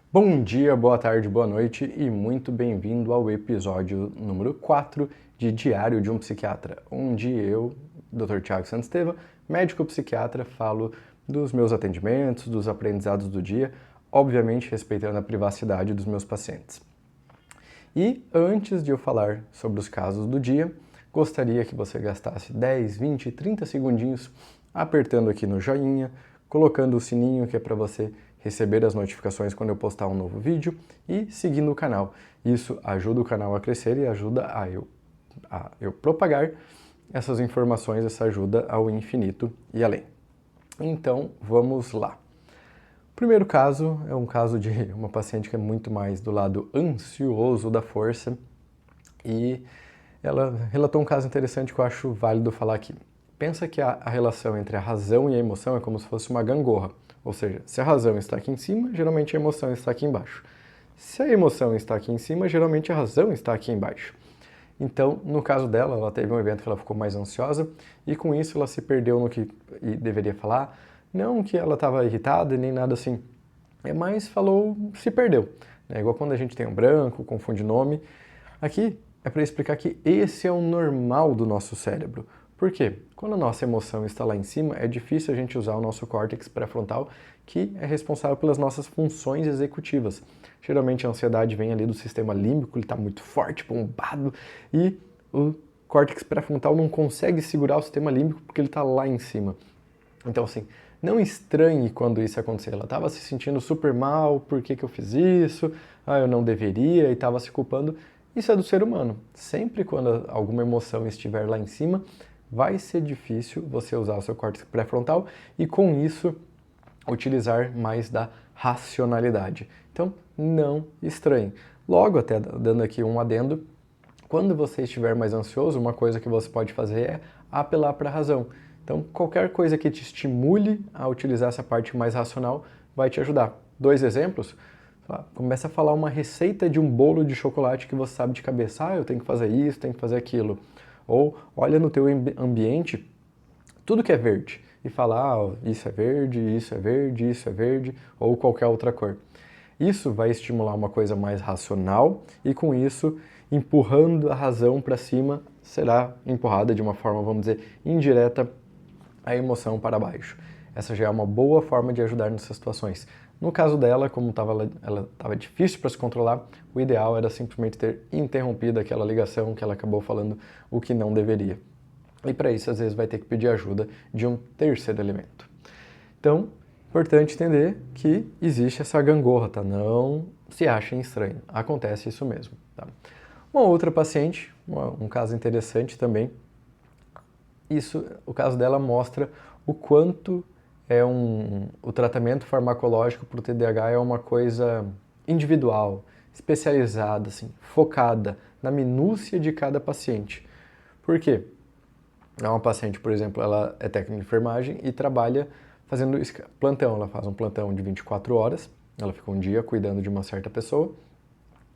Bom dia, boa tarde, boa noite e muito bem-vindo ao episódio número 4 de Diário de um Psiquiatra, onde eu, Dr. Tiago Santisteva, médico psiquiatra, falo dos meus atendimentos, dos aprendizados do dia, obviamente respeitando a privacidade dos meus pacientes. E antes de eu falar sobre os casos do dia, gostaria que você gastasse 10, 20, 30 segundinhos apertando aqui no joinha, colocando o sininho que é para você receber as notificações quando eu postar um novo vídeo e seguindo o canal. Isso ajuda o canal a crescer e ajuda a eu propagar essas informações, essa ajuda ao infinito e além. Então, vamos lá. O primeiro caso é um caso de uma paciente que é muito mais do lado ansioso da força e ela relatou um caso interessante que eu acho válido falar aqui. Pensa que a relação entre a razão e a emoção é como se fosse uma gangorra. Ou seja, se a razão está aqui em cima, geralmente a emoção está aqui embaixo. Se a emoção está aqui em cima, geralmente a razão está aqui embaixo. Então, no caso dela, ela teve um evento que ela ficou mais ansiosa e com isso ela se perdeu no que deveria falar. Não que ela estava irritada nem nada assim, mas falou, se perdeu. É igual quando a gente tem um branco, confunde nome. Aqui é para explicar que esse é o normal do nosso cérebro. Por quê? Quando a nossa emoção está lá em cima, é difícil a gente usar o nosso córtex pré-frontal, que é responsável pelas nossas funções executivas. Geralmente a ansiedade vem ali do sistema límbico, ele está muito forte, bombado, e o córtex pré-frontal não consegue segurar o sistema límbico porque ele está lá em cima. Então, assim, não estranhe quando isso acontecer. Ela estava se sentindo super mal, por que eu fiz isso? Ah, eu não deveria, e estava se culpando. Isso é do ser humano. Sempre quando alguma emoção estiver lá em cima, vai ser difícil você usar o seu córtex pré-frontal e, com isso, utilizar mais da racionalidade. Então, não estranhe. Logo, até dando aqui um adendo, quando você estiver mais ansioso, uma coisa que você pode fazer é apelar para a razão. Então, qualquer coisa que te estimule a utilizar essa parte mais racional vai te ajudar. Dois exemplos. Começa a falar uma receita de um bolo de chocolate que você sabe de cabeça. Ah, eu tenho que fazer isso, tenho que fazer aquilo. Ou olha no teu ambiente tudo que é verde e fala, ah, isso é verde, isso é verde, isso é verde, ou qualquer outra cor. Isso vai estimular uma coisa mais racional e com isso, empurrando a razão para cima, será empurrada de uma forma, vamos dizer, indireta a emoção para baixo. Essa já é uma boa forma de ajudar nessas situações. No caso dela, como ela estava difícil para se controlar, o ideal era simplesmente ter interrompido aquela ligação que ela acabou falando o que não deveria. E para isso, às vezes, vai ter que pedir ajuda de um terceiro elemento. Então, importante entender que existe essa gangorra, tá? Não se achem estranho. Acontece isso mesmo, tá? Uma outra paciente, um caso interessante também, o caso dela mostra o quanto o tratamento farmacológico para o TDAH é uma coisa individual, especializada, assim, focada na minúcia de cada paciente. Por quê? É uma paciente, por exemplo, ela é técnica de enfermagem e trabalha fazendo plantão. Ela faz um plantão de 24 horas, ela fica um dia cuidando de uma certa pessoa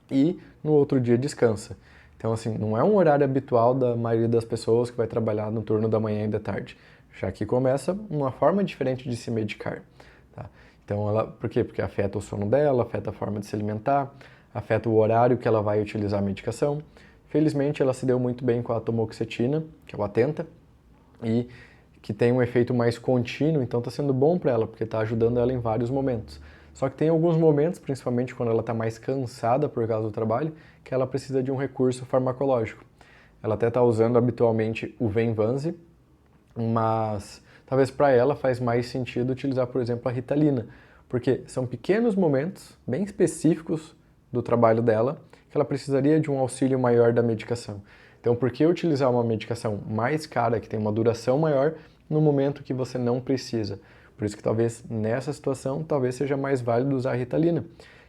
e no outro dia descansa. Então, assim, não é um horário habitual da maioria das pessoas que vai trabalhar no turno da manhã e da tarde. Já que começa uma forma diferente de se medicar. Tá? Então, por quê? Porque afeta o sono dela, afeta a forma de se alimentar, afeta o horário que ela vai utilizar a medicação. Felizmente, ela se deu muito bem com a atomoxetina, que é o Atenta, e que tem um efeito mais contínuo, então está sendo bom para ela, porque está ajudando ela em vários momentos. Só que tem alguns momentos, principalmente quando ela está mais cansada por causa do trabalho, que ela precisa de um recurso farmacológico. Ela até está usando habitualmente o Venvanse, mas talvez para ela faz mais sentido utilizar, por exemplo, a Ritalina, porque são pequenos momentos bem específicos do trabalho dela que ela precisaria de um auxílio maior da medicação. Então, por que utilizar uma medicação mais cara, que tem uma duração maior, no momento que você não precisa? Por isso que talvez nessa situação, talvez seja mais válido usar a Ritalina,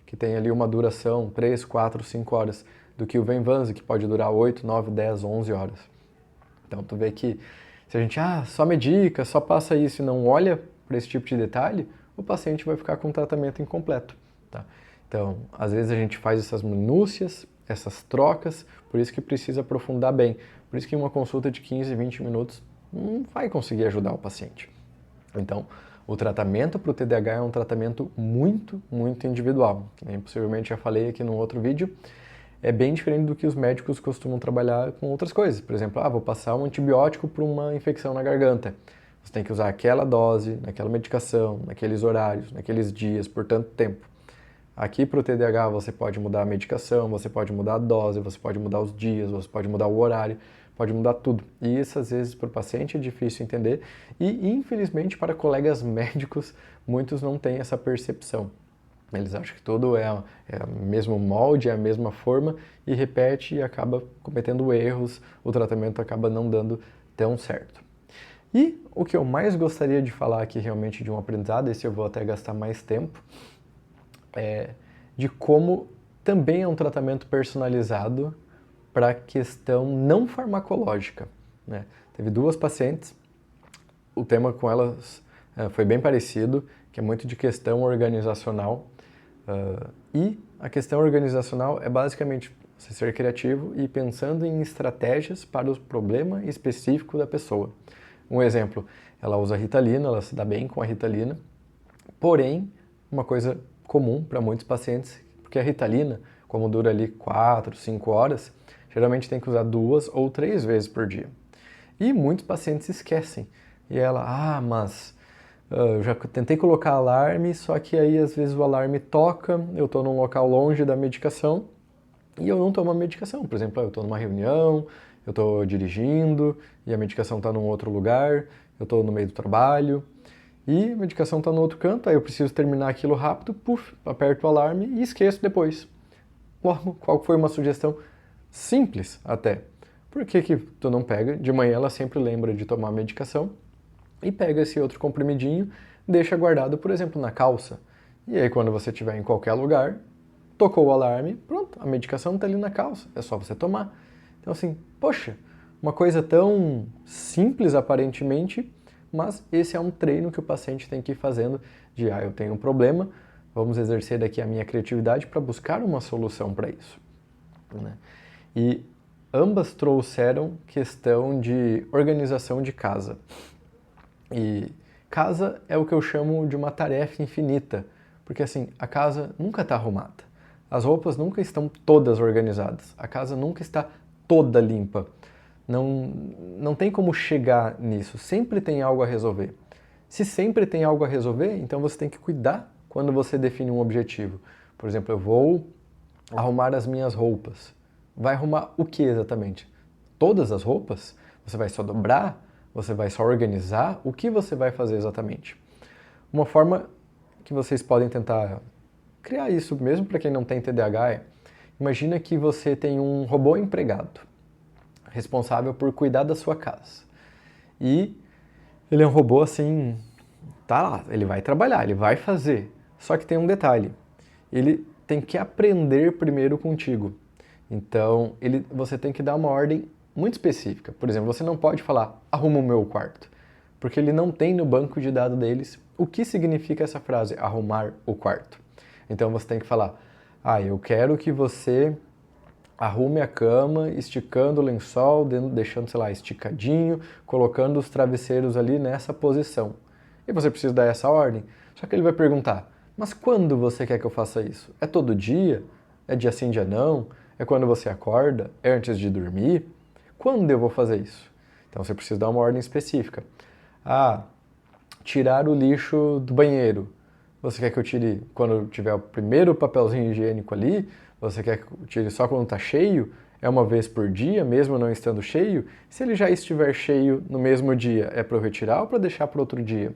que tem ali uma duração 3, 4, 5 horas, do que o Venvanse, que pode durar 8, 9, 10, 11 horas. Então, tu vê que se a gente só medica, só passa isso e não olha para esse tipo de detalhe, o paciente vai ficar com um tratamento incompleto. Tá? Então, às vezes a gente faz essas minúcias, essas trocas, por isso que precisa aprofundar bem. Por isso que uma consulta de 15, 20 minutos não vai conseguir ajudar o paciente. Então, O tratamento para o TDAH é um tratamento muito, muito individual. Que possivelmente já falei aqui num outro vídeo. É bem diferente do que os médicos costumam trabalhar com outras coisas. Por exemplo, vou passar um antibiótico para uma infecção na garganta. Você tem que usar aquela dose, naquela medicação, naqueles horários, naqueles dias, por tanto tempo. Aqui para o TDAH você pode mudar a medicação, você pode mudar a dose, você pode mudar os dias, você pode mudar o horário, pode mudar tudo. E isso às vezes para o paciente é difícil entender e infelizmente para colegas médicos muitos não têm essa percepção. Eles acham que tudo é o mesmo molde, é a mesma forma e repete e acaba cometendo erros, o tratamento acaba não dando tão certo. E o que eu mais gostaria de falar aqui realmente de um aprendizado, esse eu vou até gastar mais tempo, de como também é um tratamento personalizado para a questão não farmacológica, né? Teve 2 pacientes, o tema com elas foi bem parecido, que é muito de questão organizacional, e a questão organizacional é basicamente você ser criativo e pensando em estratégias para o problema específico da pessoa. Um exemplo, ela usa Ritalina, ela se dá bem com a Ritalina, porém, uma coisa comum para muitos pacientes, porque a Ritalina, como dura ali 4, 5 horas, geralmente tem que usar 2 ou 3 vezes por dia. E muitos pacientes esquecem. E ela, mas eu já tentei colocar alarme, só que aí às vezes o alarme toca, eu estou num local longe da medicação e eu não tomo a medicação. Por exemplo, eu estou numa reunião, eu estou dirigindo e a medicação está num outro lugar, eu estou no meio do trabalho e a medicação está no outro canto, aí eu preciso terminar aquilo rápido, aperto o alarme e esqueço depois. Logo, qual foi uma sugestão simples até? Por que que tu não pega? De manhã ela sempre lembra de tomar a medicação e pega esse outro comprimidinho, deixa guardado, por exemplo, na calça. E aí quando você estiver em qualquer lugar, tocou o alarme, pronto, a medicação está ali na calça, é só você tomar. Então assim, poxa, uma coisa tão simples aparentemente, mas esse é um treino que o paciente tem que ir fazendo de, eu tenho um problema, vamos exercer daqui a minha criatividade para buscar uma solução para isso, né? E ambas trouxeram questão de organização de casa. E casa é o que eu chamo de uma tarefa infinita, porque assim, a casa nunca está arrumada. As roupas nunca estão todas organizadas. A casa nunca está toda limpa. Não tem como chegar nisso. Sempre tem algo a resolver. Se sempre tem algo a resolver, então você tem que cuidar quando você define um objetivo. Por exemplo, eu vou arrumar as minhas roupas. Vai arrumar o que exatamente? Todas as roupas? Você vai só dobrar? Você vai só organizar? O que você vai fazer exatamente? Uma forma que vocês podem tentar criar isso mesmo para quem não tem TDAH é, imagina que você tem um robô empregado, responsável por cuidar da sua casa. E ele é um robô assim, tá lá, ele vai trabalhar, ele vai fazer. Só que tem um detalhe, ele tem que aprender primeiro contigo. Então, você tem que dar uma ordem muito específica. Por exemplo, você não pode falar, arruma o meu quarto, porque ele não tem no banco de dados deles o que significa essa frase, arrumar o quarto. Então, você tem que falar, eu quero que você arrume a cama, esticando o lençol, deixando, sei lá, esticadinho, colocando os travesseiros ali nessa posição. E você precisa dar essa ordem. Só que ele vai perguntar, mas quando você quer que eu faça isso? É todo dia? É dia sim, dia não? É quando você acorda? É antes de dormir? Quando eu vou fazer isso? Então você precisa dar uma ordem específica. Tirar o lixo do banheiro. Você quer que eu tire quando tiver o primeiro papelzinho higiênico ali? Você quer que eu tire só quando está cheio? É uma vez por dia, mesmo não estando cheio? Se ele já estiver cheio no mesmo dia, é para eu retirar ou para deixar para outro dia?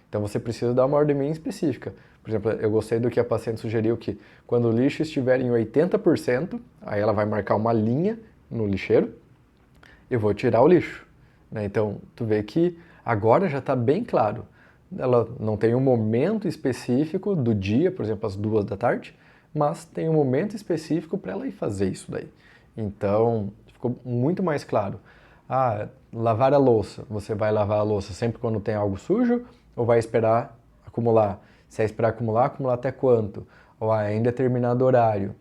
Então você precisa dar uma ordem bem específica. Por exemplo, eu gostei do que a paciente sugeriu que quando o lixo estiver em 80%, aí ela vai marcar uma linha no lixeiro, eu vou tirar o lixo, né? Então, tu vê que agora já está bem claro. Ela não tem um momento específico do dia, por exemplo, às 2 da tarde, mas tem um momento específico para ela ir fazer isso daí. Então, ficou muito mais claro. Lavar a louça. Você vai lavar a louça sempre quando tem algo sujo ou vai esperar acumular? Se é esperar acumular, acumular até quanto? Ou em determinado horário?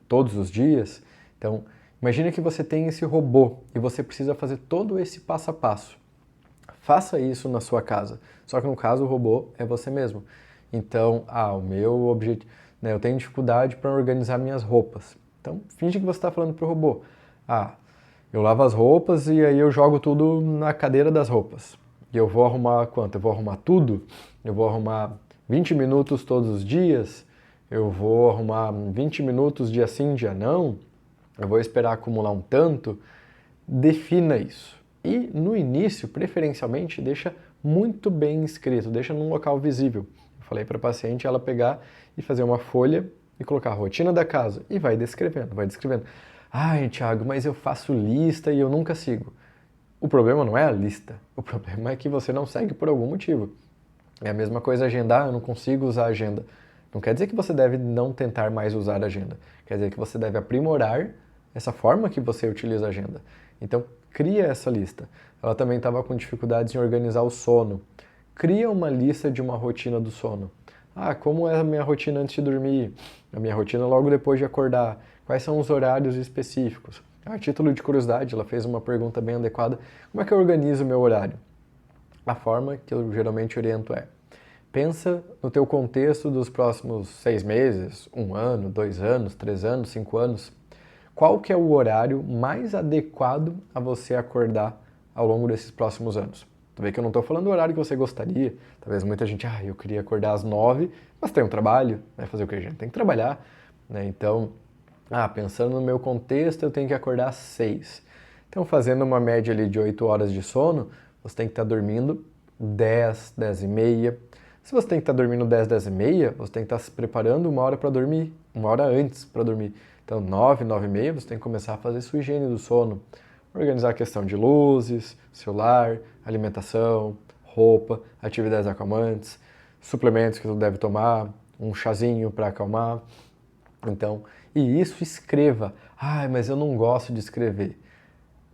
Todos os dias? Então, imagina que você tem esse robô e você precisa fazer todo esse passo a passo. Faça isso na sua casa. Só que no caso o robô é você mesmo. Então, o meu objetivo, né, eu tenho dificuldade para organizar minhas roupas. Então, finge que você está falando para o robô. Eu lavo as roupas e aí eu jogo tudo na cadeira das roupas. E eu vou arrumar quanto? Eu vou arrumar tudo? Eu vou arrumar 20 minutos todos os dias? Eu vou arrumar 20 minutos dia sim, dia não? Eu vou esperar acumular um tanto? Defina isso. E no início, preferencialmente, deixa muito bem escrito, deixa num local visível. Eu falei para a paciente ela pegar e fazer uma folha e colocar a rotina da casa e vai descrevendo, vai descrevendo. Ai, Thiago, mas eu faço lista e eu nunca sigo. O problema não é a lista, o problema é que você não segue por algum motivo. É a mesma coisa agendar, eu não consigo usar a agenda. Não quer dizer que você deve não tentar mais usar a agenda, quer dizer que você deve aprimorar essa forma que você utiliza a agenda. Então, cria essa lista. Ela também estava com dificuldades em organizar o sono. Cria uma lista de uma rotina do sono. Como é a minha rotina antes de dormir? A minha rotina logo depois de acordar? Quais são os horários específicos? A título de curiosidade, ela fez uma pergunta bem adequada. Como é que eu organizo o meu horário? A forma que eu geralmente oriento é: pensa no teu contexto dos próximos 6 meses, 1 ano, 2 anos, 3 anos, 5 anos. Qual que é o horário mais adequado a você acordar ao longo desses próximos anos? Tu vê que eu não estou falando do horário que você gostaria. Talvez muita gente, eu queria acordar às 9, mas tem um trabalho, né? Fazer o que a gente tem que trabalhar, né? Então, pensando no meu contexto, eu tenho que acordar às 6. Então, fazendo uma média ali de 8 horas de sono, você tem que estar dormindo 10, 10 e meia. Se você tem que estar dormindo 10, 10 e meia, você tem que estar se preparando 1 hora para dormir, 1 hora antes para dormir. Então, 9, 9 e meia, você tem que começar a fazer sua higiene do sono. Organizar a questão de luzes, celular, alimentação, roupa, atividades acalmantes, suplementos que você deve tomar, um chazinho para acalmar. Então, e isso escreva. Mas eu não gosto de escrever.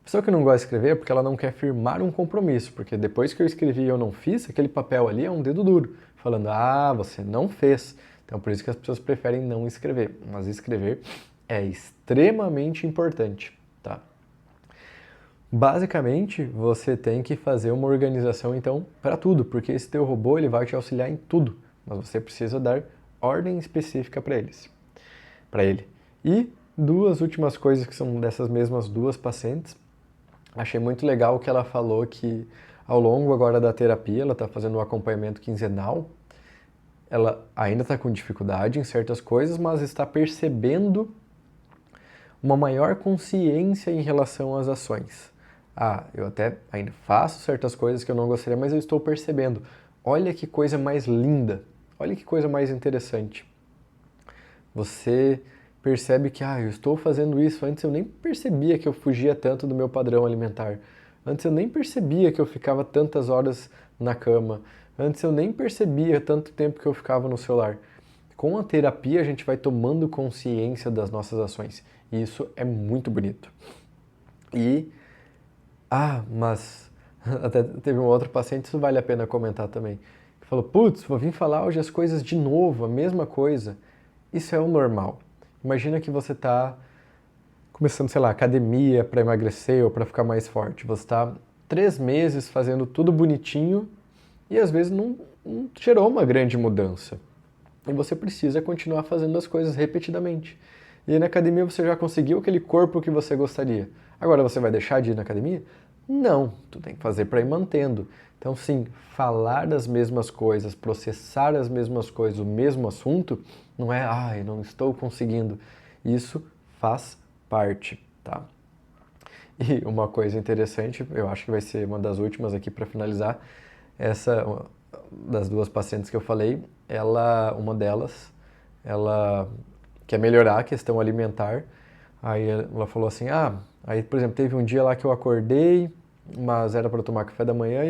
A pessoa que não gosta de escrever é porque ela não quer firmar um compromisso, porque depois que eu escrevi e eu não fiz, aquele papel ali é um dedo duro, falando, você não fez. Então, por isso que as pessoas preferem não escrever. Mas escrever é extremamente importante, tá? Basicamente, você tem que fazer uma organização, então, para tudo, porque esse teu robô ele vai te auxiliar em tudo, mas você precisa dar ordem específica para ele. E 2 últimas coisas que são dessas mesmas 2 pacientes, achei muito legal que ela falou que ao longo agora da terapia, ela está fazendo um acompanhamento quinzenal, ela ainda está com dificuldade em certas coisas, mas está percebendo uma maior consciência em relação às ações. Eu até ainda faço certas coisas que eu não gostaria, mas eu estou percebendo. Olha que coisa mais linda, olha que coisa mais interessante. Você percebe que, eu estou fazendo isso, antes eu nem percebia que eu fugia tanto do meu padrão alimentar. Antes eu nem percebia que eu ficava tantas horas na cama. Antes eu nem percebia tanto tempo que eu ficava no celular. Com a terapia a gente vai tomando consciência das nossas ações. E isso é muito bonito. Mas até teve um outro paciente, isso vale a pena comentar também, que falou, vou vir falar hoje as coisas de novo, a mesma coisa. Isso é o normal. Imagina que você está começando, academia para emagrecer ou para ficar mais forte. Você está 3 meses fazendo tudo bonitinho e às vezes não gerou uma grande mudança. E você precisa continuar fazendo as coisas repetidamente. E na academia você já conseguiu aquele corpo que você gostaria. Agora você vai deixar de ir na academia? Não, tu tem que fazer para ir mantendo. Então sim, falar das mesmas coisas, processar as mesmas coisas, o mesmo assunto, não é, não estou conseguindo. Isso faz parte, tá? E uma coisa interessante, eu acho que vai ser uma das últimas aqui para finalizar, essa das 2 pacientes que eu falei, uma delas, ela quer melhorar a questão alimentar. Aí ela falou assim, aí por exemplo, teve um dia lá que eu acordei, mas era para tomar café da manhã